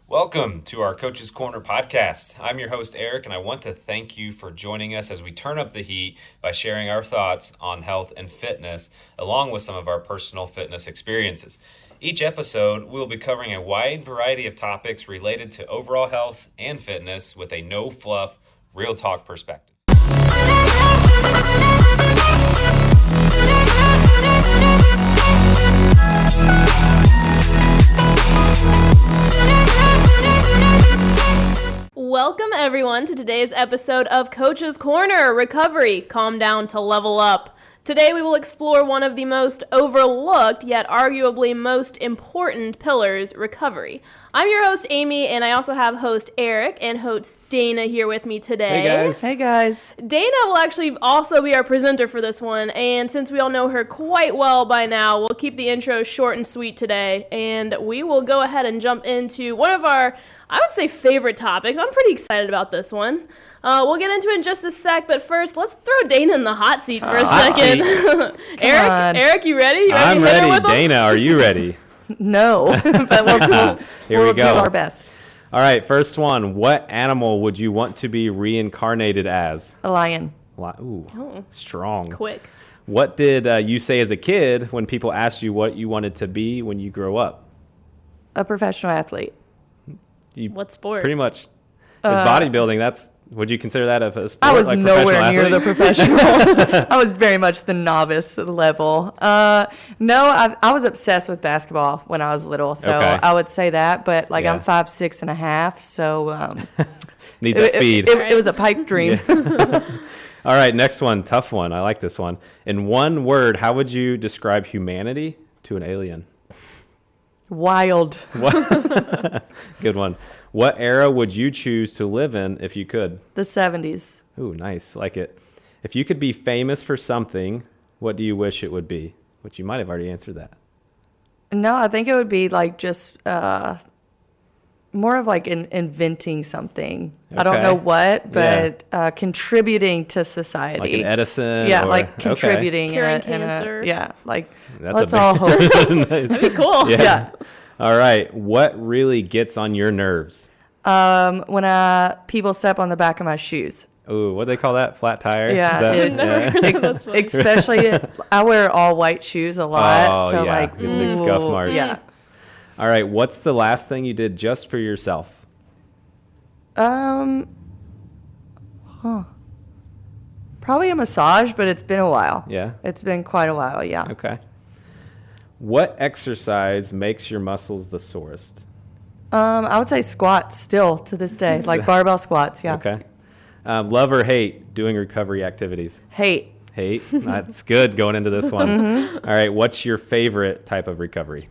Welcome to our Coach's Corner podcast. I'm your host, Eric, and I want to thank you for joining us as we turn up the heat by sharing our thoughts on health and fitness, along with some of our personal fitness experiences. Each episode, we'll be covering a wide variety of topics related to overall health and fitness with a no-fluff, real talk perspective. Welcome everyone to today's episode of Coach's Corner, Recovery, Calm Down to Level Up. Today we will explore one of the most overlooked, yet arguably most important pillars, recovery. I'm your host, Amy, and I also have host Eric and host Dana here with me today. Hey, guys. Hey, guys. Dana will actually also be our presenter for this one, and since we all know her quite well by now, we'll keep the intro short and sweet today, and we will go ahead and jump into one of our, I would say, favorite topics. I'm pretty excited about this one. We'll get into it in just a sec, but first, let's throw Dana in the hot seat for a second. Eric, you ready? I'm ready. Dana, are you ready? No, but we'll we go. Do our best. All right, first one. What animal would you want to be reincarnated as? A lion. Ooh, strong. Quick. What did you say as a kid when people asked you what you wanted to be when you grow up? A professional athlete. What sport? Pretty much. Is bodybuilding, would you consider that a sport? I was like nowhere near athlete? the professional. I was very much the novice level. No, I was obsessed with basketball when I was little, so Okay. I would say that. But Yeah. I'm 5'6.5", so Need that speed. It was a pipe dream. All right, next one. Tough one. I like this one. In one word, how would you describe humanity to an alien? Wild. Good one. What era would you choose to live in if you could? The 70s. Ooh, nice. Like it. If you could be famous for something, what do you wish it would be? Which you might have already answered that. No, I think it would be like just more of like inventing something. Okay. I don't know what, but contributing to society. Like an Edison? Yeah, or, like contributing. Curing in a- cancer. yeah, like That's let's a big, all hope. nice. That'd be cool. Yeah. All right. What really gets on your nerves? When people step on the back of my shoes. Ooh, what do they call that? Flat tire? Yeah, Is that, it- yeah. That's funny. Especially, I wear all white shoes a lot. Oh, so yeah. like, The big scuff ooh, marks. Yeah. All right. What's the last thing you did just for yourself? Probably a massage, but it's been a while. Yeah. It's been quite a while, yeah. Okay. What exercise makes your muscles the sorest? I would say squats still to this day, like barbell squats, yeah. Okay. Love or hate doing recovery activities? Hate. Hate. That's good going into this one. Mm-hmm. All right. What's your favorite type of recovery?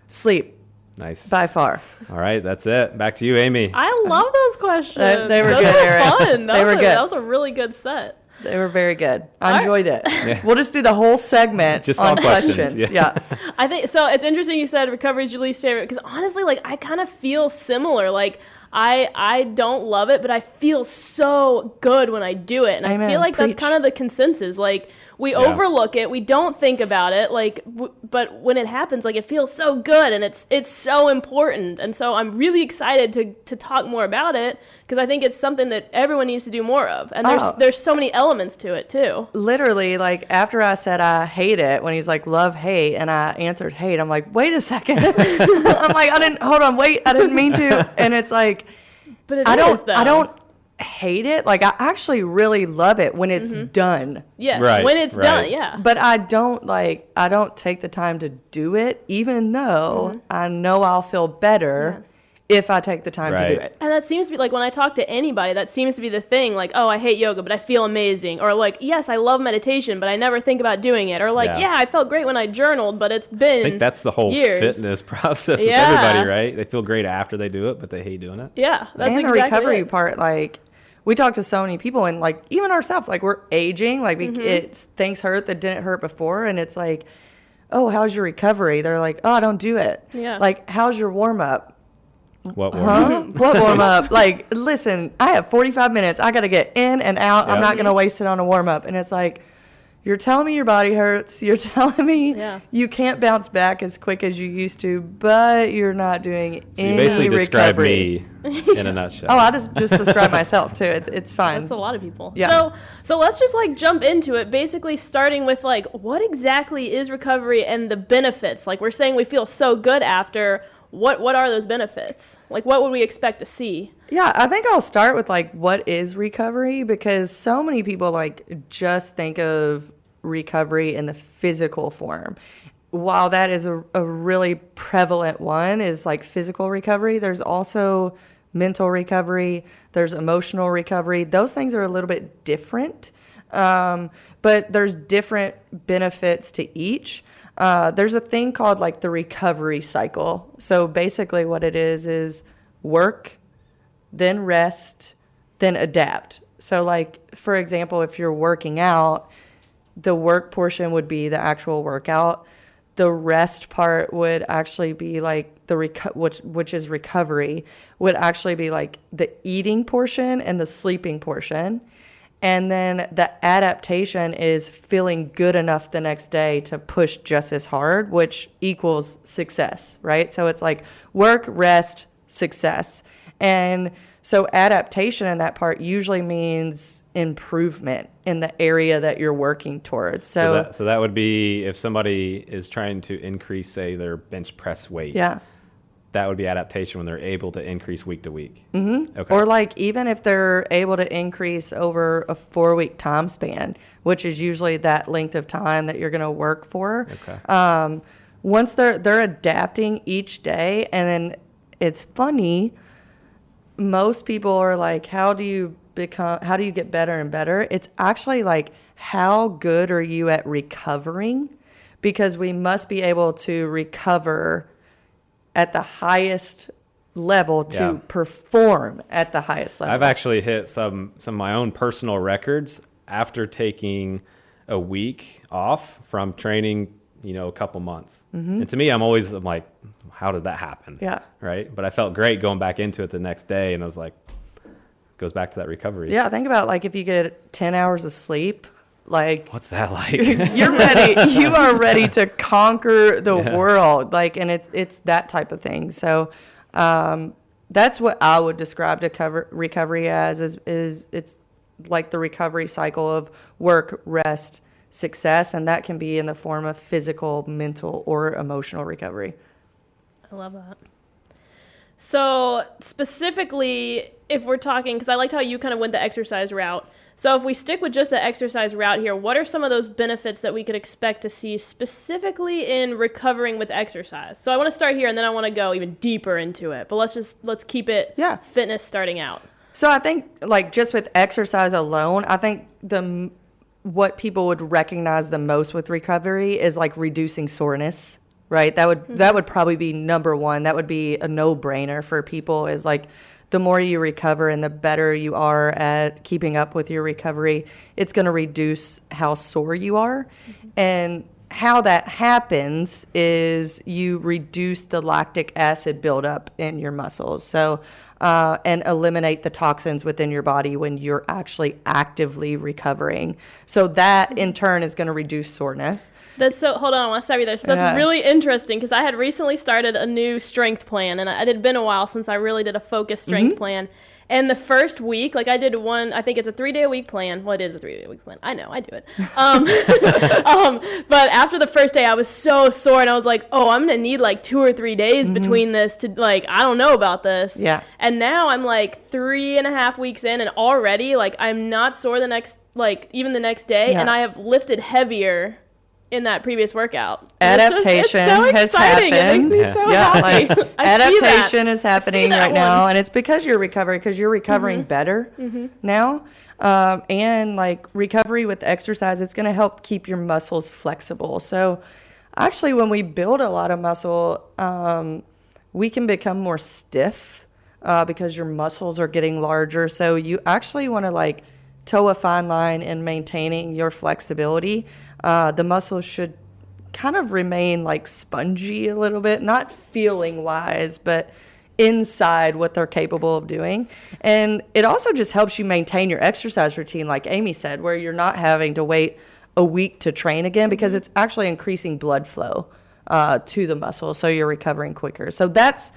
Sleep, Nice. by far. All right. That's it. Back to you, Amy. I love those questions. They were those good, were Eric. fun. They were good. That was a really good set. They were very good. I right. enjoyed it. We'll just do the whole segment Just on all questions, questions. yeah. Yeah. I think so. It's interesting you said recovery is your least favorite because honestly, like I kind of feel similar. Like I don't love it, but I feel so good when I do it, and I Amen. feel like Preach. that's kind of the consensus. Like we overlook it, we don't think about it. Like, but when it happens, like it feels so good, and it's so important. And so I'm really excited to talk more about it because I think it's something that everyone needs to do more of. And there's so many elements to it too. Literally, like after I said I hate it, when he's like love hate, and I answered hate, I'm like, wait a second. I'm like, I didn't mean to. And it's like, But I is, though. don't hate it. Like I actually really love it when it's done. Yes, Right, when it's right. done, yeah. But I don't take the time to do it, even though I know I'll feel better if I take the time to do Right. it. And that seems to be, like, when I talk to anybody, that seems to be the thing. Like, oh, I hate yoga, but I feel amazing. Or, like, yes, I love meditation, but I never think about doing it. Or, like, Yeah. yeah, I felt great when I journaled, but it's been I think that's the whole years. fitness process with Yeah. everybody, right? They feel great after they do it, but they hate doing it. Yeah, that's And exactly the recovery it. part, like, we talk to so many people, and, like, even ourselves, like, we're aging. Like, it's things hurt that didn't hurt before, and it's like, oh, how's your recovery? They're like, oh, I don't do it. Yeah. Like, how's your warm-up? What Huh? What warm up? Like, listen, I have 45 minutes. I got to get in and out. I'm Yeah. not going to waste it on a warm up. And it's like, you're telling me your body hurts. You're telling me Yeah. you can't bounce back as quick as you used to, but you're not doing So you any basically describe recovery. me in a nutshell. Oh, I just describe myself too. It's fine. That's a lot of people. Yeah. So let's just like jump into it, basically starting with like what exactly is recovery and the benefits. Like we're saying we feel so good after. What are those benefits? Like what would we expect to see? Yeah, I think I'll start with like what is recovery, because so many people like just think of recovery in the physical form. While that is a really prevalent one, is like physical recovery, there's also mental recovery, there's emotional recovery. Those things are a little bit different, but there's different benefits to each. There's a thing called like the recovery cycle. So basically what it is work, then rest, then adapt. So like, for example, if you're working out, the work portion would be the actual workout. The rest part would actually be like which is recovery, would actually be like the eating portion and the sleeping portion. And then the adaptation is feeling good enough the next day to push just as hard, which equals success, right? So it's like work, rest, success. And so adaptation in that part usually means improvement in the area that you're working towards. So that would be if somebody is trying to increase, say, their bench press weight. Yeah. That would be adaptation when they're able to increase week to week. Mm-hmm. Okay. Or like even if they're able to increase over a 4-week time span, which is usually that length of time that you're going to work for. Okay. Once they're adapting each day, and then it's funny, most people are like, how do you get better and better? It's actually like, how good are you at recovering? Because we must be able to recover at the highest level to perform at the highest level. I've actually hit some of my own personal records after taking a week off from training, a couple months. Mm-hmm. And to me, I'm like, how did that happen? Yeah. Right. But I felt great going back into it the next day, and I was like, goes back to that recovery. Yeah. Think about like if you get 10 hours of sleep, like what's that like? you're ready. You are ready to conquer the world. Like, and it's that type of thing. So, that's what I would describe recovery as is it's like the recovery cycle of work, rest, success. And that can be in the form of physical, mental, or emotional recovery. I love that. So specifically, if we're talking, because I liked how you kind of went the exercise route. So if we stick with just the exercise route here, what are some of those benefits that we could expect to see specifically in recovering with exercise? So I want to start here, and then I want to go even deeper into it. But let's keep it fitness starting out. So I think like just with exercise alone, I think what people would recognize the most with recovery is like reducing soreness, right? That would probably be number one. That would be a no-brainer for people, is like the more you recover and the better you are at keeping up with your recovery, it's going to reduce how sore you are. Mm-hmm. And how that happens is you reduce the lactic acid buildup in your muscles. So, and eliminate the toxins within your body when you're actually actively recovering. So that in turn is going to reduce soreness. Hold on, I want to stop you there. So that's really interesting, because I had recently started a new strength plan, and it had been a while since I really did a focused strength plan. And the first week, like I did one, I think it's a 3-day-a-week plan. Well, it is a 3-day-a-week plan. I know, I do it. But after the first day, I was so sore, and I was like, oh, I'm going to need like 2 or 3 days between this to like, I don't know about this. Yeah. And now I'm like 3.5 weeks in, and already like I'm not sore even the next day, and I have lifted heavier in that previous workout. Adaptation it's so has exciting. happened. It makes me so happy. Like, adaptation is happening right now, and it's because you're recovering better now. And like recovery with exercise, it's going to help keep your muscles flexible. So actually, when we build a lot of muscle, we can become more stiff because your muscles are getting larger. So you actually want to like toe a fine line in maintaining your flexibility. The muscles should kind of remain like spongy a little bit, not feeling wise, but inside what they're capable of doing. And it also just helps you maintain your exercise routine, like Amy said, where you're not having to wait a week to train again because it's actually increasing blood flow to the muscle, so you're recovering quicker. So that's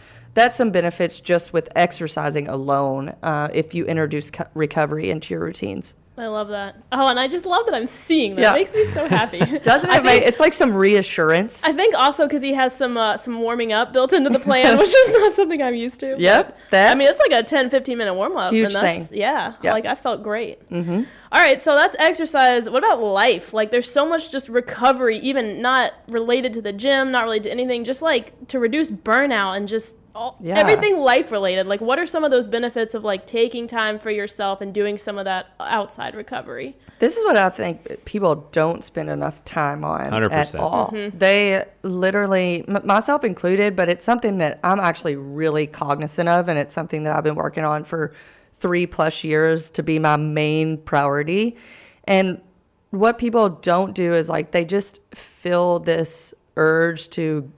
some benefits just with exercising alone if you introduce recovery into your routines. I love that. Oh, and I just love that I'm seeing that. Yeah. It makes me so happy. Doesn't it? It's like some reassurance. I think also because he has some warming up built into the plan, which is not something I'm used to. Yep. I mean, it's like a 10, 15-minute warm-up. Huge and that's, thing. Yeah. Yep. Like, I felt great. Mm-hmm. All right, so that's exercise. What about life? Like, there's so much just recovery, even not related to the gym, not related to anything, just like to reduce burnout and just everything life-related. Like, what are some of those benefits of, like, taking time for yourself and doing some of that outside recovery? This is what I think people don't spend enough time on 100%. at all. Mm-hmm. They literally, myself included, but it's something that I'm actually really cognizant of, and it's something that I've been working on for 3+ years to be my main priority. And what people don't do is, like, they just feel this urge to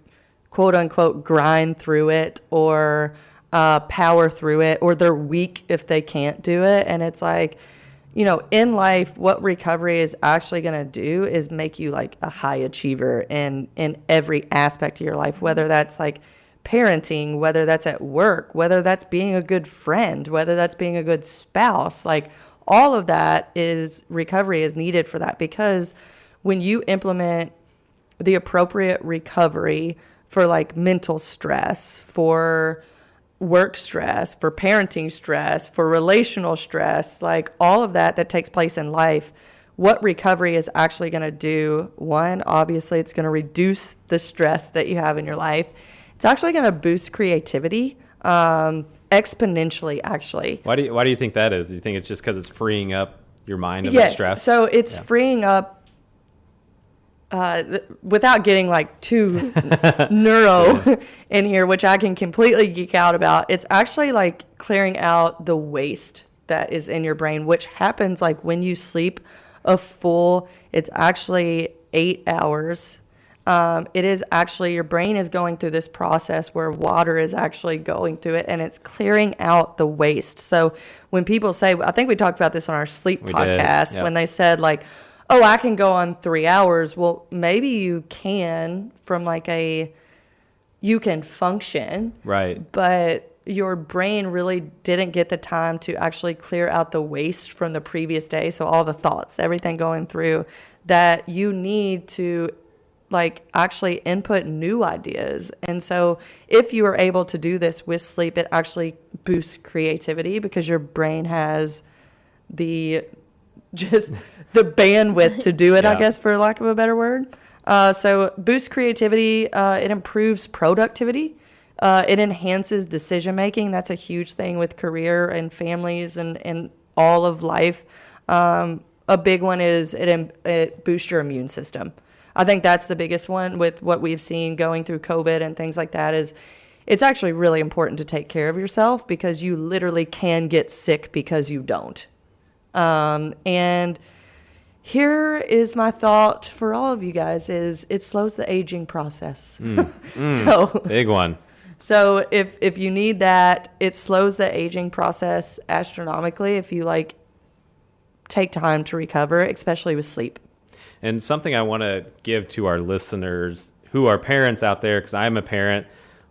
quote unquote grind through it or power through it, or they're weak if they can't do it. And it's like, you know, in life, what recovery is actually going to do is make you like a high achiever in every aspect of your life, whether that's like parenting, whether that's at work, whether that's being a good friend, whether that's being a good spouse. Like, all of that is recovery is needed for that, because when you implement the appropriate recovery for like mental stress, for work stress, for parenting stress, for relational stress, like all of that takes place in life, what recovery is actually going to do, one, obviously it's going to reduce the stress that you have in your life. It's actually going to boost creativity exponentially, actually. Why do you think that is? Do you think it's just because it's freeing up your mind of Yes, stress? so it's freeing up, without getting like too neuro in here, which I can completely geek out about, it's actually like clearing out the waste that is in your brain, which happens like when you sleep it's actually 8 hours. It is actually, your brain is going through this process where water is actually going through it, and it's clearing out the waste. So when people say, I think we talked about this on our sleep podcast, when they said like, oh, I can go on 3 hours. Well, maybe you can you can function. Right. But your brain really didn't get the time to actually clear out the waste from the previous day. So all the thoughts, everything going through, that you need to like actually input new ideas. And so if you are able to do this with sleep, it actually boosts creativity because your brain has the bandwidth to do it, I guess, for lack of a better word. So boosts creativity. It improves productivity. It enhances decision making. That's a huge thing with career and families and all of life. A big one is it boosts your immune system. I think that's the biggest one with what we've seen going through COVID and things like that. Is it's actually really important to take care of yourself, because you literally can get sick because you don't. And here is my thought for all of you guys is it slows the aging process. So big one. So if you need that, it slows the aging process astronomically if you like take time to recover, especially with sleep. And something I want to give to our listeners who are parents out there, because I'm a parent,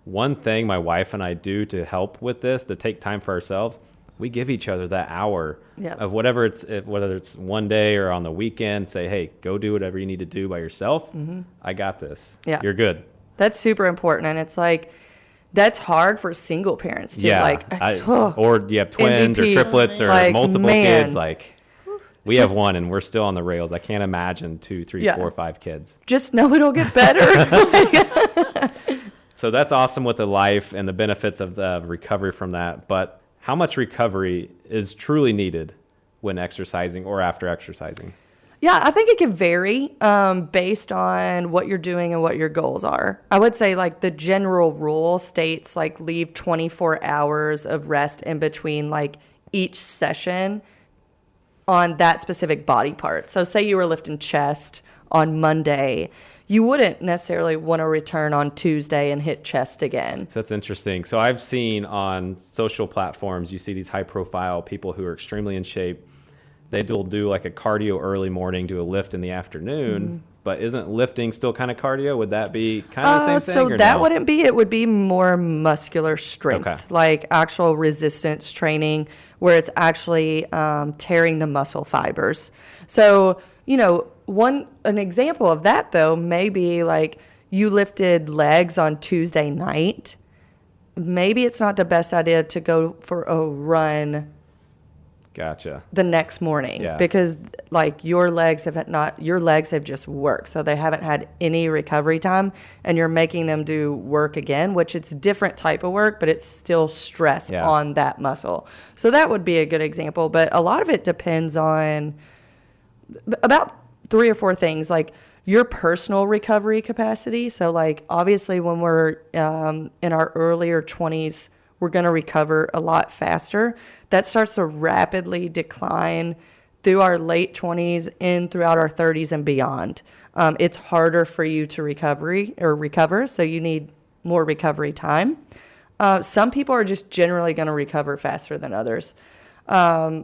one thing my wife and I do to help with this, to take time for ourselves, we give each other that hour of whether it's one day or on the weekend, say, hey, go do whatever you need to do by yourself. Mm-hmm. I got this. Yeah. You're good. That's super important. And it's like, that's hard for single parents too. Yeah. Or you have twins MVPs, or triplets or like, multiple man. kids. Like, we have one and we're still on the rails. I can't imagine 2, 3, 4, 5 kids. Just know it'll get better. So that's awesome with the life and the benefits of the recovery from that. But how much recovery is truly needed when exercising or after exercising? Yeah, I think it can vary based on what you're doing and what your goals are. I would say like the general rule states like leave 24 hours of rest in between like each session on that specific body part. So say you were lifting chest on Monday, you wouldn't necessarily want to return on Tuesday and hit chest again. So that's interesting. So I've seen on social platforms, you see these high profile people who are extremely in shape. they will do like a cardio early morning, do a lift in the afternoon. But isn't lifting still kind of cardio? Would that be kind of the same thing? So or that no? wouldn't be. It would be more muscular strength, Okay. like actual resistance training, where it's actually tearing the muscle fibers. So an example of that though may be like you lifted legs on Tuesday night. Maybe it's not the best idea to go for a run Gotcha. the next morning Yeah. because like your legs have just worked, so they haven't had any recovery time, and you're making them do work again, which it's different type of work, but it's still stress Yeah. on that muscle. So that would be a good example, but a lot of it depends on about 3 or 4 things, like your personal recovery capacity. So like obviously when we're in our earlier 20s, we're going to recover a lot faster. That starts to rapidly decline through our late 20s and throughout our 30s and beyond. It's harder for you to recover, so you need more recovery time. Some people are just generally going to recover faster than others. Another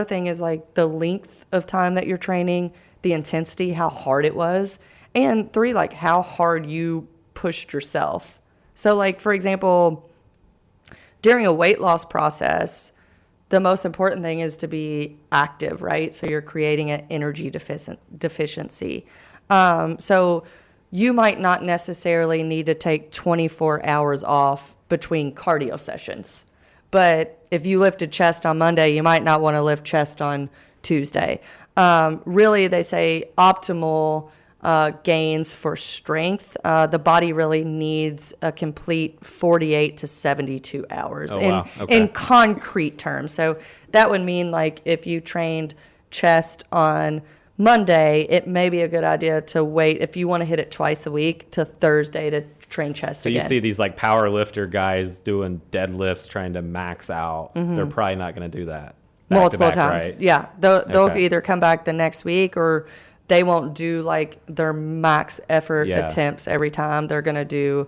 thing is like the length of time that you're training, the intensity, how hard it was, and 3, like how hard you pushed yourself. So like, for example, during a weight loss process, the most important thing is to be active, right? So you're creating an energy deficiency. So you might not necessarily need to take 24 hours off between cardio sessions. But if you lifted chest on Monday, you might not want to lift chest on Tuesday. Really, they say optimal gains for strength. The body really needs a complete 48 to 72 hours wow. Okay. in concrete terms. So that would mean like if you trained chest on Monday, it may be a good idea to wait, if you want to hit it twice a week, to Thursday to train chest So again. you see these like power lifter guys doing deadlifts, trying to max out. They're probably not going to do that multiple back to back, times. right? Yeah, they'll Okay. either come back the next week, or they won't do like their max effort Yeah. attempts every time. They're going to do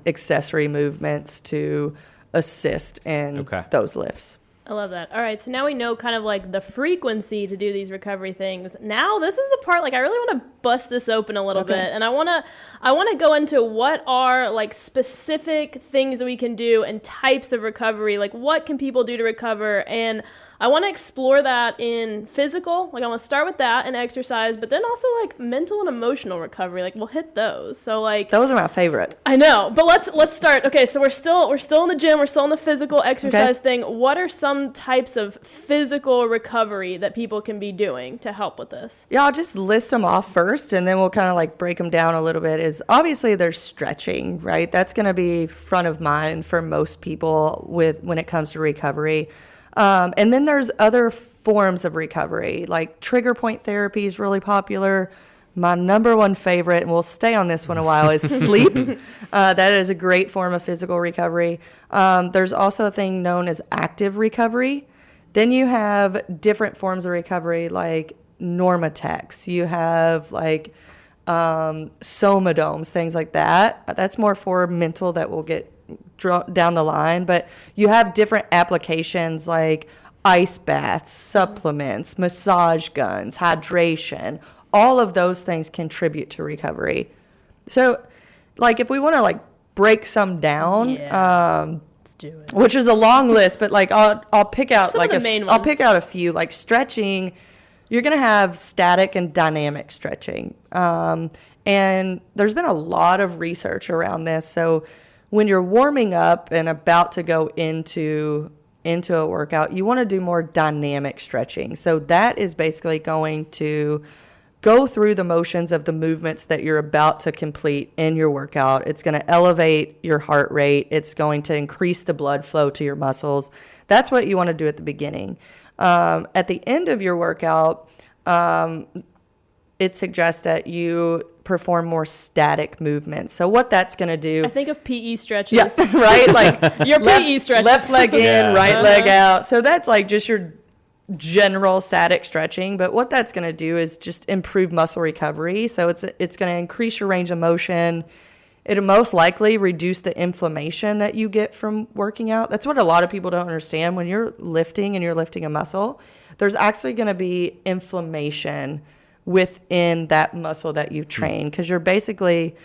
accessory movements to assist in Okay. those lifts. I love that. All right, so now we know kind of like the frequency to do these recovery things. Now this is the part, like I really want to bust this open a little bit, and I want to go into what are like specific things that we can do and types of recovery. Like what can people do to recover? And I want to explore that in physical, like I want to start with that and exercise, but then also like mental and emotional recovery. Like we'll hit those. So like Those are my favorite. I know, but let's start. Okay, so we're still in the gym. We're still in the physical exercise thing. What are some types of physical recovery that people can be doing to help with this? Yeah, I'll just list them off first, and then we'll kind of like break them down a little bit. Is obviously there's stretching, right? That's going to be front of mind for most people when it comes to recovery. And then there's other forms of recovery, like trigger point therapy is really popular. My number one favorite, and we'll stay on this one a while, is sleep. That is a great form of physical recovery. There's also a thing known as active recovery. Then you have different forms of recovery like Normatex. You have like somadomes, things like that. That's more for mental, that will get down the line, but you have different applications like ice baths, supplements, massage guns, hydration. All of those things contribute to recovery. So like if we want to like break some down, Let's do it. which is a long list, but like I'll pick out Some of like the main I'll ones. pick out a few. Like stretching, you're gonna have static and dynamic stretching, and there's been a lot of research around this. So when you're warming up and about to go into a workout, you want to do more dynamic stretching. So that is basically going to go through the motions of the movements that you're about to complete in your workout. It's going to elevate your heart rate. It's going to increase the blood flow to your muscles. That's what you want to do at the beginning. At the end of your workout, it suggests that you perform more static movements. So what that's going to do... I think of PE stretches. Yeah, right? Like Your PE stretches. left leg in, Yeah. right leg out. So that's like just your general static stretching. But what that's going to do is just improve muscle recovery. So it's going to increase your range of motion. It'll most likely reduce the inflammation that you get from working out. That's what a lot of people don't understand. When you're lifting and you're lifting a muscle, there's actually going to be inflammation within that muscle that you've trained, because you're basically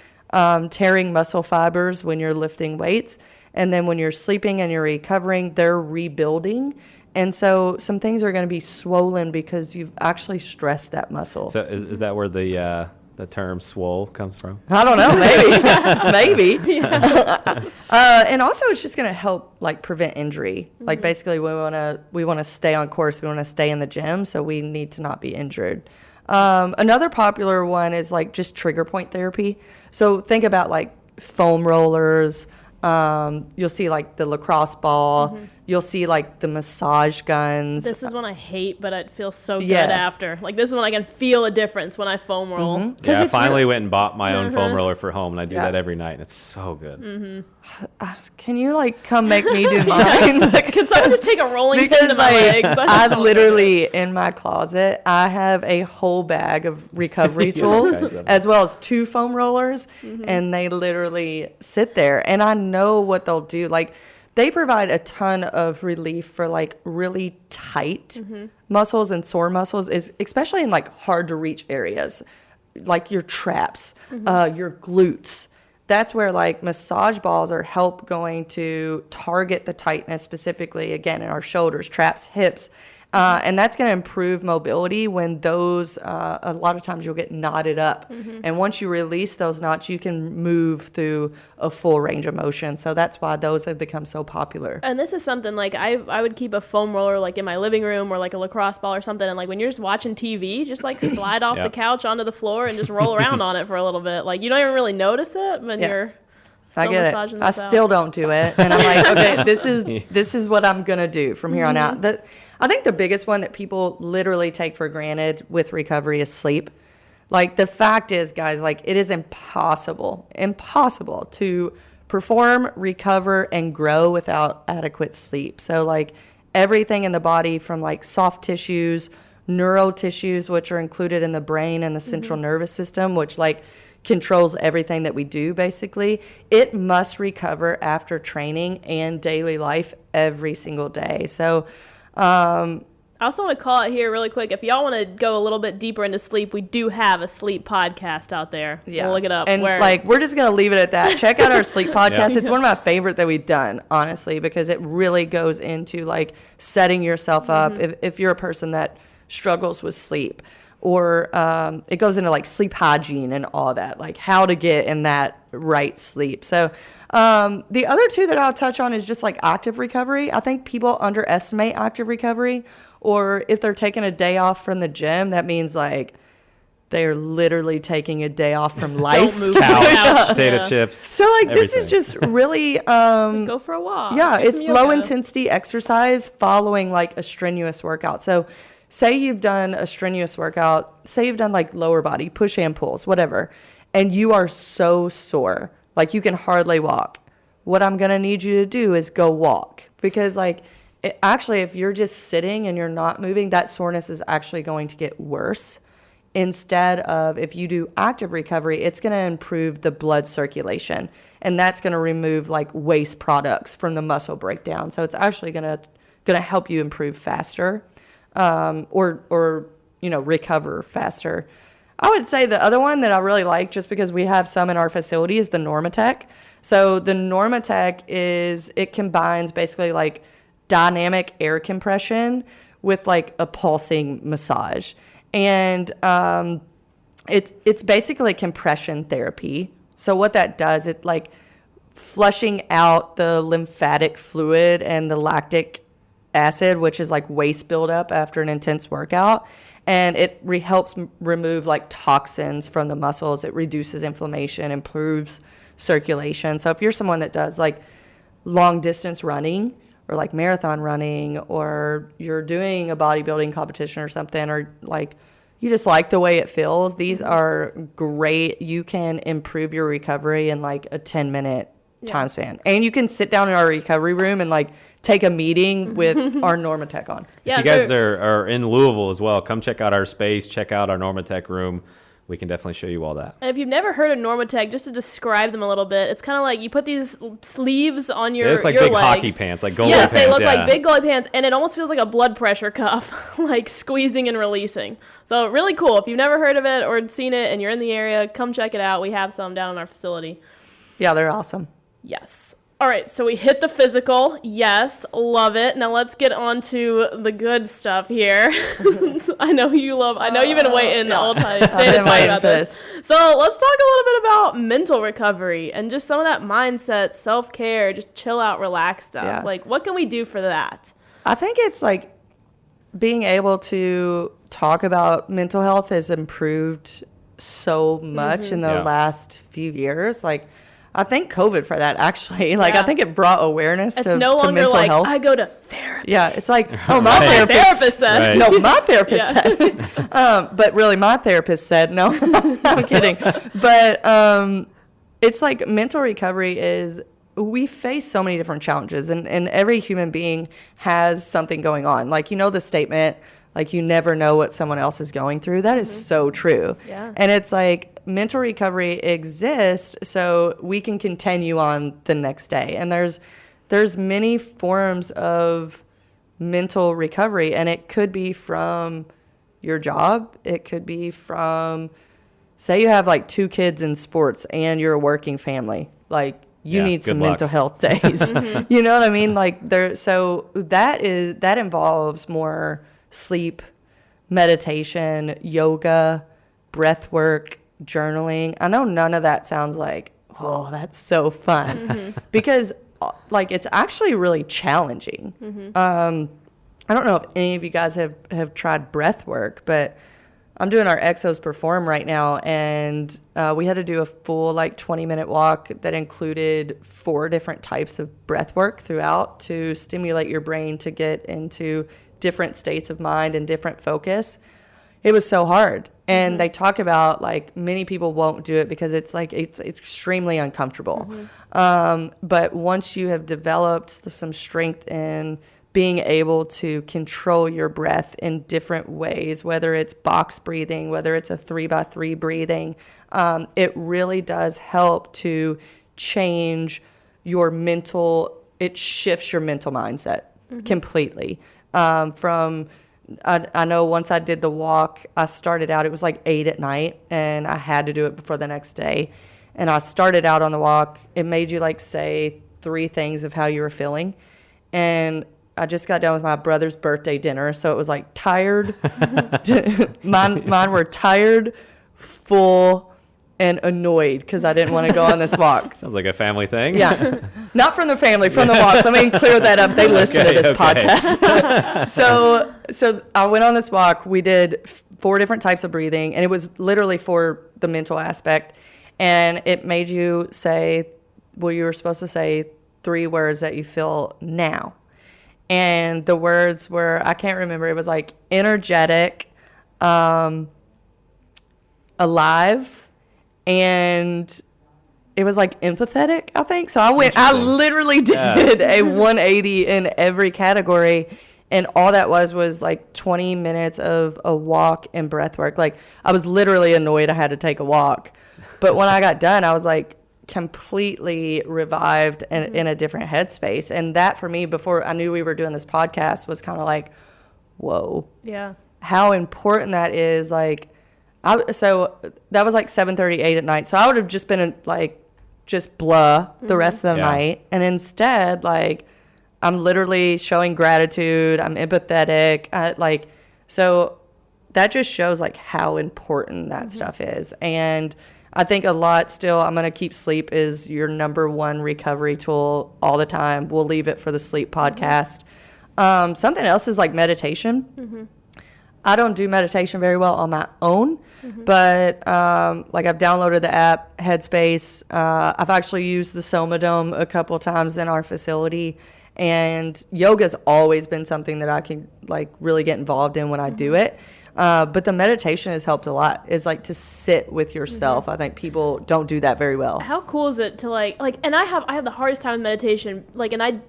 tearing muscle fibers when you're lifting weights. And then when you're sleeping and you're recovering, they're rebuilding. And so some things are going to be swollen because you've actually stressed that muscle. So is that where the term swole comes from? I don't know, maybe. Maybe. And also it's just going to help like prevent injury. Mm-hmm. Like basically we want to stay on course. We want to stay in the gym, so we need to not be injured. Another popular one is like just trigger point therapy. So think about like foam rollers. You'll see like the lacrosse ball. Mm-hmm. You'll see like the massage guns. This is one I hate, but it feels so good after. Like this is when I can feel a difference when I foam roll. Mm-hmm. Yeah, I finally went and bought my own foam roller for home, and I do that every night, and it's so good. Mm-hmm. Can you like come make me do mine? Can someone just take a rolling pin to my legs? I literally, in my closet, I have a whole bag of recovery tools, as well as 2 foam rollers, and they literally sit there, and I know what they'll do. Like, they provide a ton of relief for like really tight muscles and sore muscles, especially in like hard to reach areas, like your traps, your glutes. That's where like massage balls are going to target the tightness specifically, again, in our shoulders, traps, hips. And that's going to improve mobility when those, a lot of times you'll get knotted up. And once you release those knots, you can move through a full range of motion. So that's why those have become so popular. And this is something like I would keep a foam roller like in my living room or like a lacrosse ball or something. And like when you're just watching TV, just like slide off the couch onto the floor and just roll around on it for a little bit. Like you don't even really notice it when you're still massaging I still don't do it. And I'm like, okay, this is what I'm going to do from here on out. I think the biggest one that people literally take for granted with recovery is sleep. Like the fact is, guys, like it is impossible to perform, recover, and grow without adequate sleep. So like everything in the body from like soft tissues, neuro tissues, which are included in the brain and the central nervous system, which like controls everything that we do basically, it must recover after training and daily life every single day. So I also want to call it here really quick. If y'all want to go a little bit deeper into sleep, we do have a sleep podcast out there. Yeah. We'll look it up. And we're just going to leave it at that. Check out our sleep podcast. It's one of my favorite that we've done, honestly, because it really goes into like setting yourself up if you're a person that struggles with sleep, or it goes into like sleep hygiene and all that, like how to get in that right sleep. So the other 2 that I'll touch on is just like active recovery. I think people underestimate active recovery, or if they're taking a day off from the gym, that means like they're literally taking a day off from life. Don't move couch, potato chips. So like everything. This is just really go for a walk. Yeah, it's low intensity exercise following like a strenuous workout. So say you've done a strenuous workout, say you've done like lower body, push and pulls, whatever, and you are so sore, like you can hardly walk. What I'm going to need you to do is go walk, because like actually if you're just sitting and you're not moving, that soreness is actually going to get worse. Instead of, if you do active recovery, it's going to improve the blood circulation, and that's going to remove like waste products from the muscle breakdown. So it's actually going to help you improve faster. Or recover faster. I would say the other one that I really like, just because we have some in our facility, is the Normatec. So the Normatec it combines basically like dynamic air compression with like a pulsing massage. And it's basically compression therapy. So what that does, it like flushing out the lymphatic fluid and the lactic acid, which is like waste buildup after an intense workout, and it helps remove like toxins from the muscles. It reduces inflammation, improves circulation. So if you're someone that does like long distance running or like marathon running, or you're doing a bodybuilding competition or something, or like you just like the way it feels, these are great. You can improve your recovery in like a 10-minute time span, and you can sit down in our recovery room and like take a meeting with our Normatec on. Yeah, if you guys are in Louisville as well, come check out our space, check out our Normatec room. we can definitely show you all that. And if you've never heard of Normatec, just to describe them a little bit, it's kind of like you put these sleeves on your They look like your big legs. hockey pants, like goalie Yes, pants. they look yeah. like big goalie pants, and it almost feels like a blood pressure cuff, like squeezing and releasing. So really cool. If you've never heard of it or seen it and you're in the area, come check it out. We have some down in our facility. Yeah, they're awesome. Yes. All right, so we hit the physical. Yes, love it. Now let's get on to the good stuff here. I know you've been waiting all the time to talk about this. So let's talk a little bit about mental recovery and just some of that mindset, self-care, just chill out, relax stuff. Yeah. Like, what can we do for that? I think it's like being able to talk about mental health has improved so much in the last few years. Like, I thank COVID for that, actually. Like, Yeah. I think it brought awareness It's to no longer mental like, health. I go to therapy. Yeah, it's like, oh, my Right. therapist said. Right. No, my therapist Yeah. said. But really, my therapist said, no, I'm kidding. But it's like mental recovery is, we face so many different challenges, and every human being has something going on. Like, the statement, like, you never know what someone else is going through. That is so true. Yeah. And it's like mental recovery exists so we can continue on the next day. And there's many forms of mental recovery, and it could be from your job. It could be from, say you have like 2 kids in sports and you're a working family. Like, you need some mental health days. You know what I mean? Like, so that involves more sleep, meditation, yoga, breath work, journaling. I know none of that sounds like, oh, that's so fun, because like, it's actually really challenging. I don't know if any of you guys have tried breath work, but I'm doing our Exos Perform right now, and we had to do a full 20-minute walk that included 4 different types of breath work throughout to stimulate your brain to get into different states of mind and different focus. It was so hard. And they talk about, many people won't do it because it's extremely uncomfortable. But once you have developed some strength in being able to control your breath in different ways, whether it's box breathing, whether it's a 3x3 breathing, it really does help to change your it shifts your mental mindset completely. I know once I did the walk, I started out, it was 8 at night, and I had to do it before the next day. And I started out on the walk. It made you say 3 things of how you were feeling. And I just got done with my brother's birthday dinner, so it was tired. Mine were tired, full, and annoyed because I didn't want to go on this walk. Sounds like a family thing. Yeah. Not from the family, from the walk. Let me clear that up. They listen to this podcast. So I went on this walk. We did 4 different types of breathing, and it was literally for the mental aspect. And it made you say, you were supposed to say 3 words that you feel now. And the words were, I can't remember, it was energetic, alive, and it was empathetic, I think. So I literally did a 180 in every category. And all that was 20 minutes of a walk and breath work. I was literally annoyed I had to take a walk. But when I got done, I was completely revived and in a different headspace. And that, for me, before I knew we were doing this podcast, was kind of whoa. Yeah. How important that is. So that was 7:30, 8 at night. So I would have just been just blah the rest of the night. And instead, I'm literally showing gratitude. I'm empathetic. So that just shows how important that stuff is. And I think a lot still, I'm going to keep sleep is your number one recovery tool all the time. We'll leave it for the sleep podcast. Something else is meditation. I don't do meditation very well on my own, but I've downloaded the app Headspace. I've actually used the Somadome a couple of times in our facility, and yoga's always been something that I can really get involved in when I do it. But the meditation has helped a lot. Is to sit with yourself. I think people don't do that very well. How cool is it to and I have the hardest time with meditation. And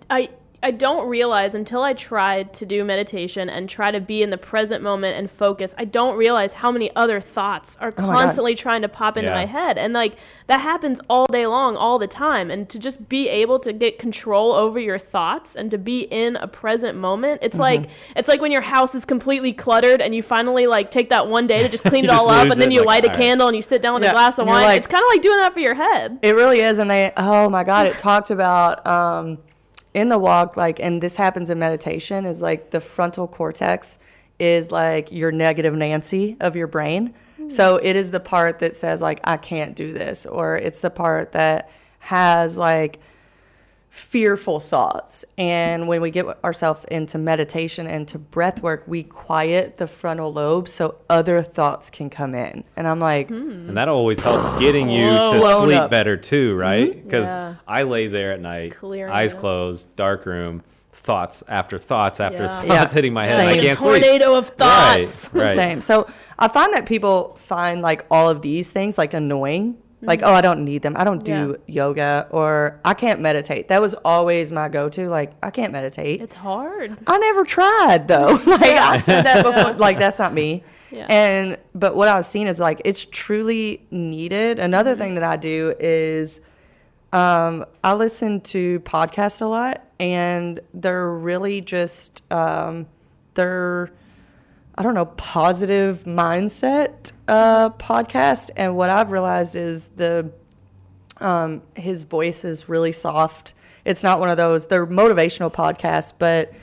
I don't realize until I tried to do meditation and try to be in the present moment and focus, I don't realize how many other thoughts are constantly trying to pop into my head. And like that happens all day long, all the time. And to just be able to get control over your thoughts and to be in a present moment, it's like when your house is completely cluttered and you finally like take that one day to just clean it all up, and then you light a candle and you sit down with a glass of wine. Like, it's kind of like doing that for your head. It really is. And oh my God, it talked about in the walk, like, and this happens in meditation, is like the frontal cortex is like your negative Nancy of your brain. So it is the part that says like, I can't do this, or it's the part that has like fearful thoughts. And when we get ourselves into meditation and to breath work, we quiet the frontal lobe so other thoughts can come in. And I'm like, and that'll always help getting you to sleep better too, right? Because I lay there at night, eyes closed, dark room, thoughts after thoughts after thoughts hitting my head. Same. I can't Tornado sleep. of thoughts. Right. Same. So I find that people find like all of these things like annoying. Like, oh, I don't need them. I don't do yoga, or I can't meditate. That was always my go-to. Like, I can't meditate. It's hard. I never tried, though. Like, I said that before. Like, that's not me. Yeah. But what I've seen is, like, it's truly needed. Another thing that I do is I listen to podcasts a lot, and they're really just, I don't know, positive mindset podcast. And what I've realized is his voice is really soft. It's not one of those, they're motivational podcasts, but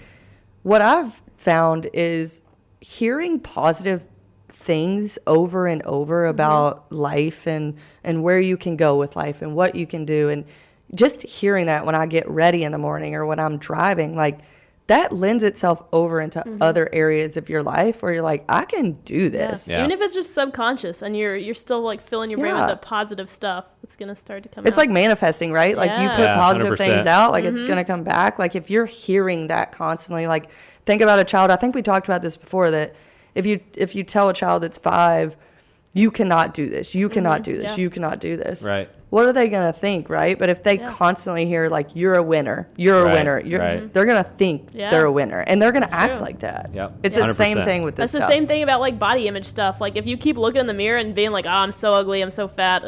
what I've found is hearing positive things over and over about life and where you can go with life and what you can do. And just hearing that when I get ready in the morning or when I'm driving, like, that lends itself over into other areas of your life where you're like, I can do this. Even if it's just subconscious and you're still like filling your brain with the positive stuff, it's going to start to come out. It's like manifesting, right? Like you put positive 100%. Things out, like it's going to come back. Like if you're hearing that constantly, like think about a child. I think we talked about this before, that if you tell a child that's 5, you cannot do this, you cannot do this, you cannot do this. Right. What are they going to think, right? But if they constantly hear, like, you're a winner, you're a winner, they're going to think they're a winner, and they're going to act like that. Yep. It's the same thing with this stuff. It's the same thing about, like, body image stuff. Like, if you keep looking in the mirror and being like, oh, I'm so ugly, I'm so fat,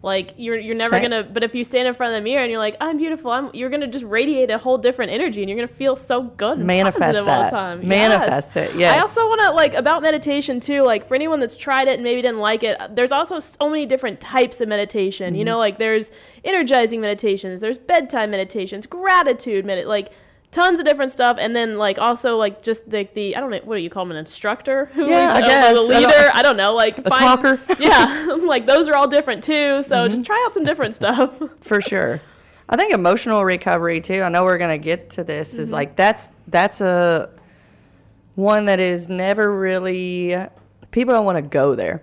like, you're never going to, but if you stand in front of the mirror and you're like, I'm beautiful, you're going to just radiate a whole different energy, and you're going to feel so good and manifest all the time. Manifest it, yes. I also want to, like, about meditation, too, like, for anyone that's tried it and maybe didn't like it, there's also so many different types of meditation. You know, like, there's energizing meditations, there's bedtime meditations, gratitude, like, tons of different stuff, and then like also like just the I don't know, what do you call them, an instructor who leads, I guess. a leader, I don't know, like a talker. Like those are all different too, so just try out some different stuff. For sure. I think emotional recovery too, I know we're going to get to this, is like that's a one that is never really, people don't want to go there.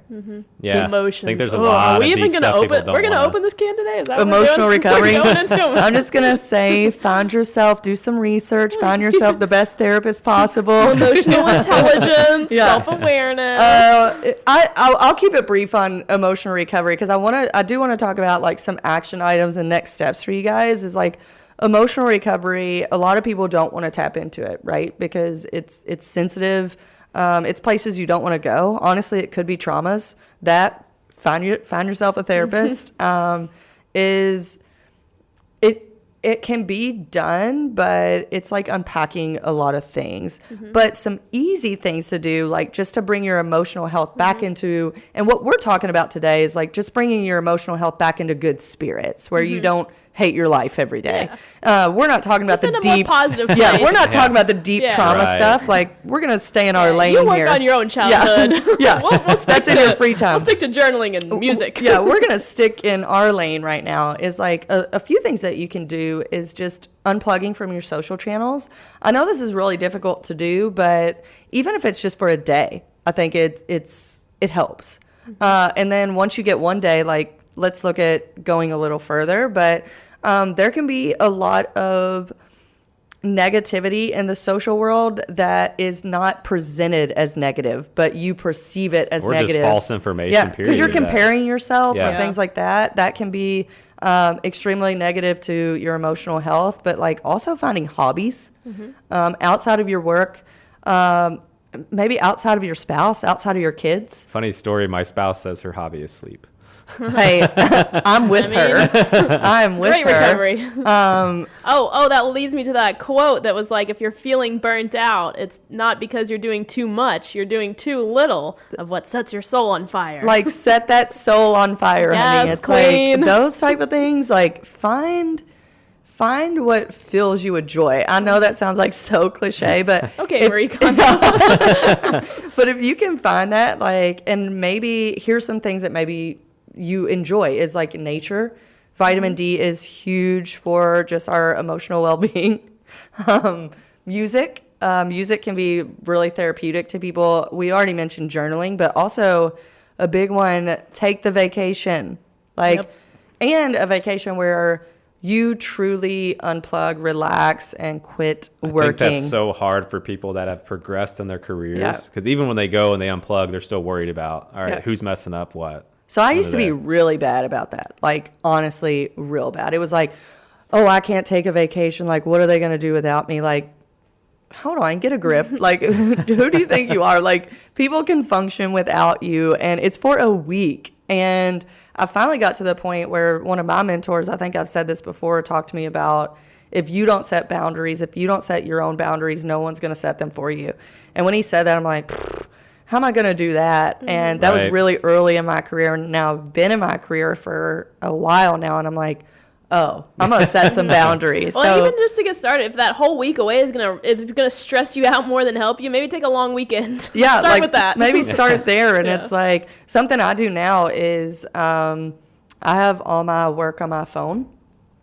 Yeah, emotions. I think there's a lot Are we of even deep going to stuff open? We're going to open this can today. Is that emotional what recovery? We're going into I'm just going to say, find yourself, do some research, find yourself the best therapist possible. Emotional intelligence, self-awareness. I'll keep it brief on emotional recovery because I do want to talk about like some action items and next steps for you guys. Is like emotional recovery. A lot of people don't want to tap into it, right? Because it's sensitive. It's places you don't want to go. Honestly, it could be traumas. That find yourself a therapist. It can be done, but it's like unpacking a lot of things. But some easy things to do, like just to bring your emotional health back into, and what we're talking about today is like just bringing your emotional health back into good spirits, where you don't hate your life every day. We're not talking about the deep positive place. we're not talking about the deep trauma stuff. Like we're gonna stay in our lane here. You work on your own childhood. We'll that's in your free time. We'll stick to journaling and music. We're gonna stick in our lane right now. Is like a few things that you can do is just unplugging from your social channels. I know this is really difficult to do, but even if it's just for a day, I think it helps. And then once you get one day, like let's look at going a little further, but there can be a lot of negativity in the social world that is not presented as negative, but you perceive it as negative. Or just false information, Yeah, because you're comparing yourself or things like that. That can be extremely negative to your emotional health, but like also finding hobbies outside of your work, maybe outside of your spouse, outside of your kids. Funny story, my spouse says her hobby is sleep. Hey, I'm with her. I'm with Great her. recovery. That leads me to that quote that was like, if you're feeling burnt out, it's not because you're doing too much, you're doing too little of what sets your soul on fire. Like, set that soul on fire, honey. It's queen. like those type of things. Like, find what fills you with joy. I know that sounds like so cliche, but okay, Marie Kondo. but if you can find that, like, and maybe here's some things that maybe you enjoy is like nature. Vitamin D is huge for just our emotional well-being. Music can be really therapeutic to people. We already mentioned journaling, but also a big one, take the vacation. And a vacation where you truly unplug, relax, and quit working. I think that's so hard for people that have progressed in their careers. Because even when they go and they unplug, they're still worried about, all right, who's messing up what? So I used to be really bad about that. Like, honestly, real bad. It was like, oh, I can't take a vacation. Like, what are they going to do without me? Like, hold on, get a grip. Like, who do you think you are? Like, people can function without you, and it's for a week. And I finally got to the point where one of my mentors, I think I've said this before, talked to me about, if you don't set boundaries, if you don't set your own boundaries, no one's going to set them for you. And when he said that, I'm like, how am I going to do that? And that was really early in my career. And now I've been in my career for a while now, and I'm like, oh, I'm going to set some boundaries. Well, so, even just to get started, if that whole week away is gonna stress you out more than help you, maybe take a long weekend. Yeah, start with that. Maybe start there. And it's like, something I do now is I have all my work on my phone.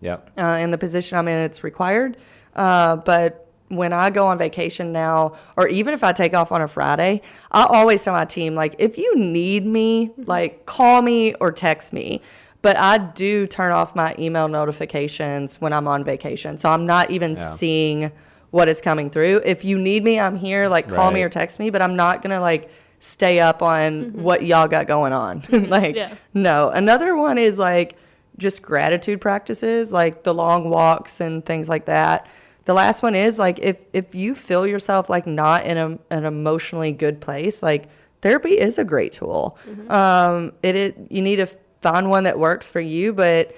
Yep. In the position I'm in, it's required. But when I go on vacation now, or even if I take off on a Friday, I always tell my team, like, if you need me, like, call me or text me. But I do turn off my email notifications when I'm on vacation. So I'm not even seeing what is coming through. If you need me, I'm here. Like, call me or text me. But I'm not going to, like, stay up on what y'all got going on. No. Another one is, like, just gratitude practices, like the long walks and things like that. The last one is, like, if you feel yourself, like, not in an emotionally good place, like, therapy is a great tool. You need to find one that works for you, but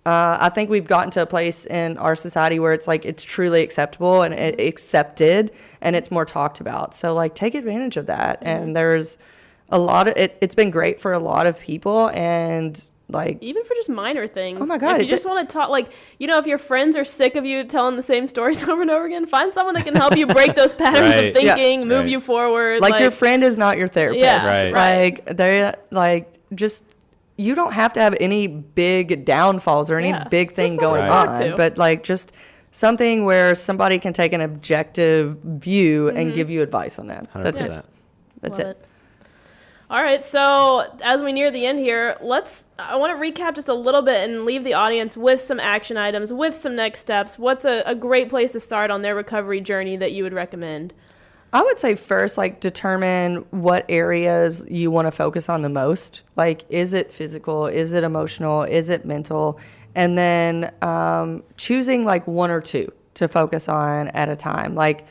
I think we've gotten to a place in our society where it's, like, it's truly acceptable and accepted, and it's more talked about. So, like, take advantage of that. And there's a lot of it. It's been great for a lot of people, and like, even for just minor things. Oh my God. If you just want to talk, like, if your friends are sick of you telling the same stories over and over again, find someone that can help you break those patterns of thinking, move you forward. Like, your friend is not your therapist. Yeah, Like, they're like, just, you don't have to have any big downfalls or any big thing going on. But, like, just something where somebody can take an objective view and give you advice on that. 100%. That's it. That's it. All right, so as we near the end here, I want to recap just a little bit and leave the audience with some action items, with some next steps. What's a great place to start on their recovery journey that you would recommend? I would say first, like, determine what areas you want to focus on the most. Like, is it physical? Is it emotional? Is it mental? And then choosing, like, one or two to focus on at a time. Like,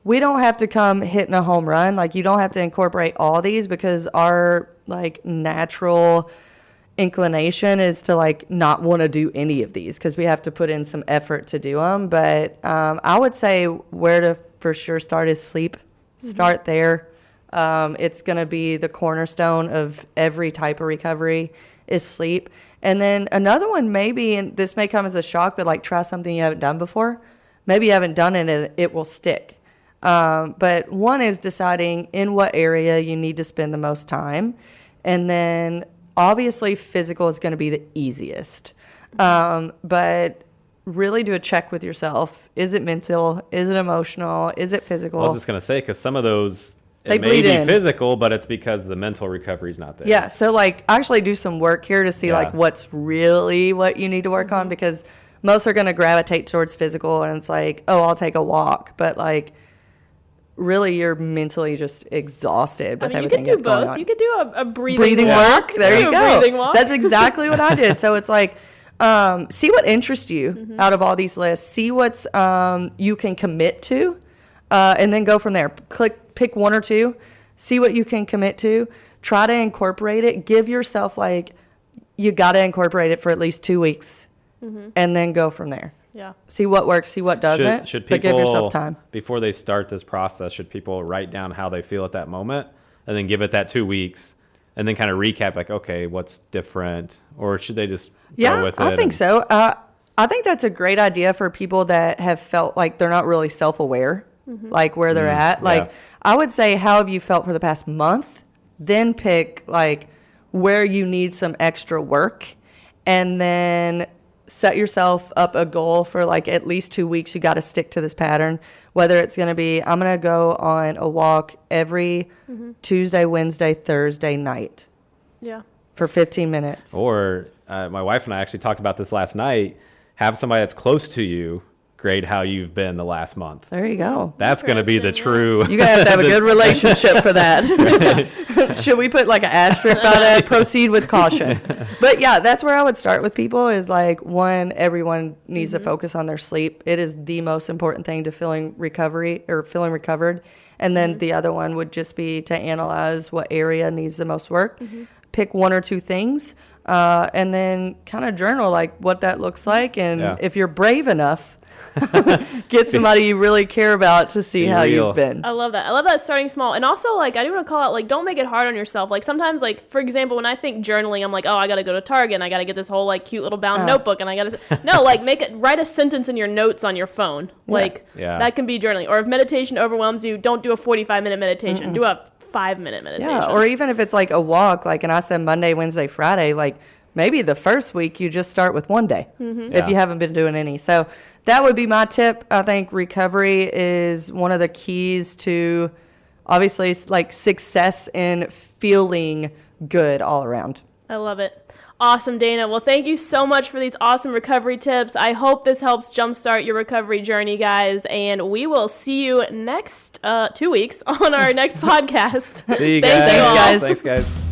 we don't have to come hitting a home run. Like, you don't have to incorporate all these, because our, like, natural inclination is to, like, not want to do any of these because we have to put in some effort to do them. But I would say where to for sure start is sleep. Start there. It's going to be the cornerstone of every type of recovery is sleep. And then another one maybe, and this may come as a shock, but, like, try something you haven't done before. Maybe you haven't done it and it will stick. But one is deciding in what area you need to spend the most time. And then obviously physical is going to be the easiest. But really do a check with yourself. Is it mental? Is it emotional? Is it physical? Well, I was just going to say, because some of those, they may be in. physical, but it's because the mental recovery is not there. Yeah. So, like, actually do some work here to see like what's really what you need to work on, because most are going to gravitate towards physical, and it's like, oh, I'll take a walk. But, like, really you're mentally just exhausted with everything that's going on. You could do a breathing walk. walk. There you go. Breathing walk. That's exactly what I did. So it's like, See what interests you out of all these lists. See what's you can commit to, and then go from there. Pick one or two. See what you can commit to. Try to incorporate it. Give yourself you got to incorporate it for at least 2 weeks, and then go from there. Yeah. See what works. See what doesn't. Should but people, give yourself time before they start this process? Should people write down how they feel at that moment, and then give it that 2 weeks, and then kind of recap okay, what's different, or should they just go with it? I think so. I think that's a great idea for people that have felt like they're not really self-aware, like where they're at. Like I would say, how have you felt for the past month? Then pick where you need some extra work, and then set yourself up a goal for at least 2 weeks. You got to stick to this pattern, whether it's going to be, I'm going to go on a walk every Tuesday, Wednesday, Thursday night. Yeah. For 15 minutes. Or my wife and I actually talked about this last night. Have somebody that's close to you grade how you've been the last month. There you go. That's going to be the true. You gotta have a good relationship for that. Should we put an asterisk by that? Proceed with caution. But yeah, that's where I would start with people is one, everyone needs to focus on their sleep. It is the most important thing to feeling recovered. And then the other one would just be to analyze what area needs the most work. Pick one or two things, and then kind of journal what that looks like. And if you're brave enough, get somebody you really care about to see how you've been. I love that. I love that starting small. And also, I do want to call out, don't make it hard on yourself. Sometimes, for example, when I think journaling, I'm oh, I got to go to Target and I got to get this whole, cute little bound notebook and I got to... No, write a sentence in your notes on your phone. That can be journaling. Or if meditation overwhelms you, don't do a 45-minute meditation. Do a 5-minute meditation. Yeah, or even if it's a walk, and I said Monday, Wednesday, Friday, maybe the first week you just start with one day if you haven't been doing any. So that would be my tip. I think recovery is one of the keys to obviously success in feeling good all around. I love it. Awesome, Dana. Well, thank you so much for these awesome recovery tips. I hope this helps jumpstart your recovery journey, guys. And we will see you next 2 weeks on our next podcast. See you guys. Thanks, guys. Thanks, guys.